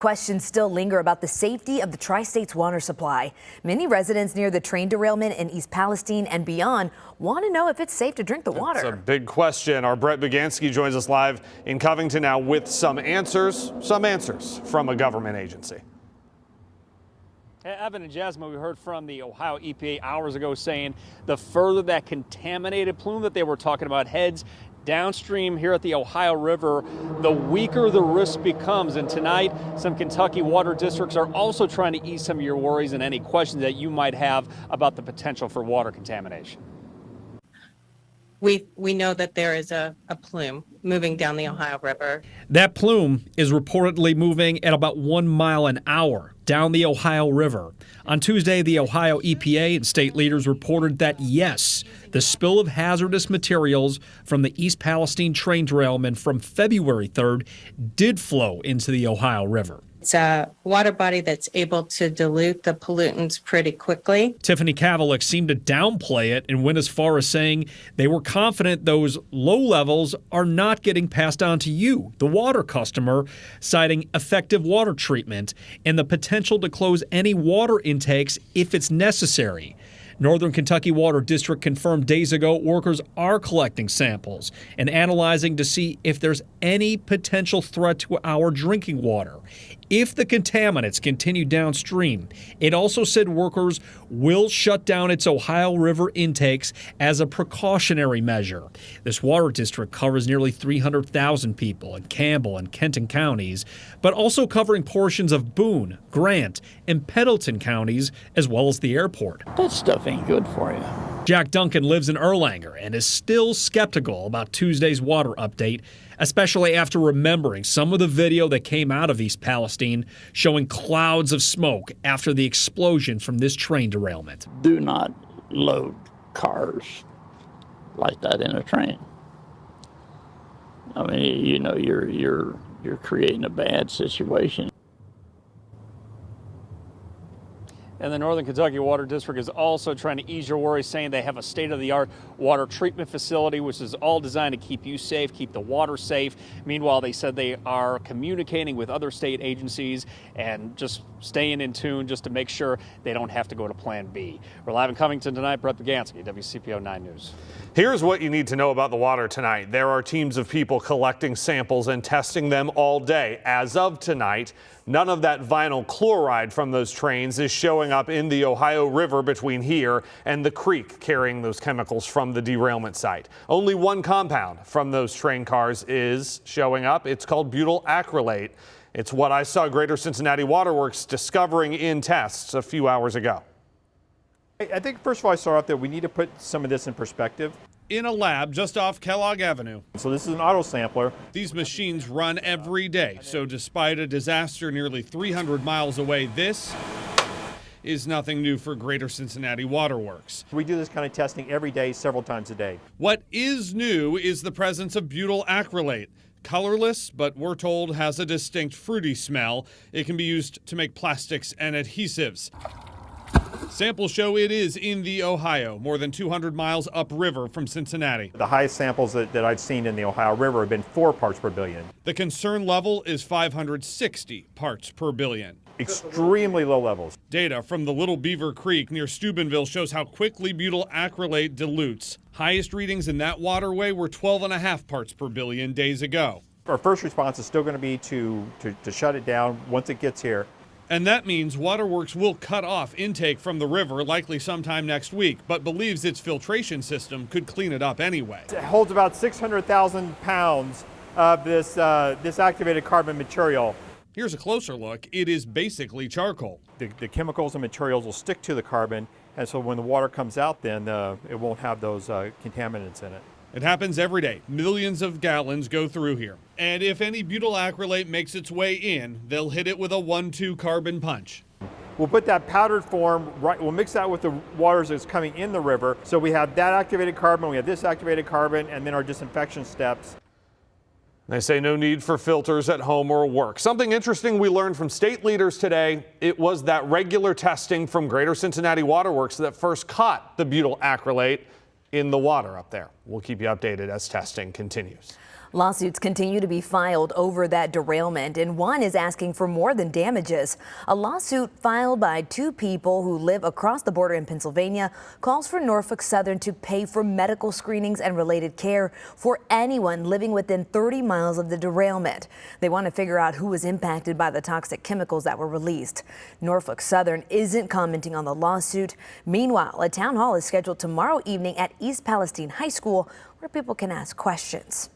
Questions still linger about the safety of the tri-state's water supply. Many residents near the train derailment in East Palestine and beyond want to know if it's safe to drink the water. It's a big question. Our Brett Bagansky joins us live in Covington now with some answers from a government agency. Evan and Jasmine, we heard from the Ohio EPA hours ago saying the further that contaminated plume that they were talking about heads downstream here at the Ohio River, the weaker the risk becomes. And tonight, some Kentucky water districts are also trying to ease some of your worries and any questions that you might have about the potential for water contamination. We know that there is a plume moving down the Ohio River. That plume is reportedly moving at about 1 mile an hour down the Ohio River. On Tuesday, the Ohio EPA and state leaders reported that, yes, the spill of hazardous materials from the East Palestine train derailment from February 3rd did flow into the Ohio River. It's a water body that's able to dilute the pollutants pretty quickly. Tiffany Kavalik seemed to downplay it and went as far as saying they were confident those low levels are not getting passed on to you, the water customer, citing effective water treatment and the potential to close any water intakes if it's necessary. Northern Kentucky Water District confirmed days ago workers are collecting samples and analyzing to see if there's any potential threat to our drinking water. If the contaminants continue downstream, it also said workers will shut down its Ohio River intakes as a precautionary measure. This water district covers nearly 300,000 people in Campbell and Kenton counties, but also covering portions of Boone, Grant, and Pendleton counties, as well as the airport. That stuff ain't good for you. Jack Duncan lives in Erlanger and is still skeptical about Tuesday's water update, especially after remembering some of the video that came out of East Palestine showing clouds of smoke after the explosion from this train derailment. Do not load cars like that in a train. I mean, you know, you're creating a bad situation. And the Northern Kentucky Water District is also trying to ease your worries, saying they have a state-of-the-art water treatment facility, which is all designed to keep you safe, keep the water safe. Meanwhile, they said they are communicating with other state agencies and just staying in tune just to make sure they don't have to go to Plan B. We're live in Covington tonight. Brett Bagansky, WCPO 9 News. Here's what you need to know about the water tonight. There are teams of people collecting samples and testing them all day. As of tonight, none of that vinyl chloride from those trains is showing up in the Ohio River between here and the creek carrying those chemicals from the derailment site. Only one compound from those train cars is showing up. It's called butyl acrylate. It's what I saw Greater Cincinnati Waterworks discovering in tests a few hours ago. I think, first of all, I saw out there we need to put some of this in perspective. In a lab just off Kellogg Avenue. So this is an auto sampler. These machines run every day, so despite a disaster nearly 300 miles away, this is nothing new for Greater Cincinnati Waterworks. We do this kind of testing every day, several times a day. What is new is the presence of butyl acrylate. Colorless, but we're told has a distinct fruity smell. It can be used to make plastics and adhesives. Samples show it is in the Ohio, more than 200 miles upriver from Cincinnati. The highest samples that I've seen in the Ohio River have been 4 parts per billion. The concern level is 560 parts per billion. Extremely low levels. Data from the Little Beaver Creek near Steubenville shows how quickly butyl acrylate dilutes. Highest readings in that waterway were 12.5 parts per billion days ago. Our first response is still going to be to shut it down once it gets here. And that means Waterworks will cut off intake from the river likely sometime next week, but believes its filtration system could clean it up anyway. It holds about 600,000 pounds of this activated carbon material. Here's a closer look. It is basically charcoal. The chemicals and materials will stick to the carbon, and so when the water comes out, then it won't have those contaminants in it. It happens every day. Millions of gallons go through here. And if any butyl acrylate makes its way in, they'll hit it with a 1-2 carbon punch. We'll put that powdered form, we'll mix that with the waters that's coming in the river. So we have that activated carbon, we have this activated carbon, and then our disinfection steps. They say no need for filters at home or work. Something interesting we learned from state leaders today, it was that regular testing from Greater Cincinnati Waterworks that first caught the butyl acrylate in the water up there. We'll keep you updated as testing continues. Lawsuits continue to be filed over that derailment, and one is asking for more than damages. A lawsuit filed by two people who live across the border in Pennsylvania calls for Norfolk Southern to pay for medical screenings and related care for anyone living within 30 miles of the derailment. They want to figure out who was impacted by the toxic chemicals that were released. Norfolk Southern isn't commenting on the lawsuit. Meanwhile, a town hall is scheduled tomorrow evening at East Palestine High School where people can ask questions.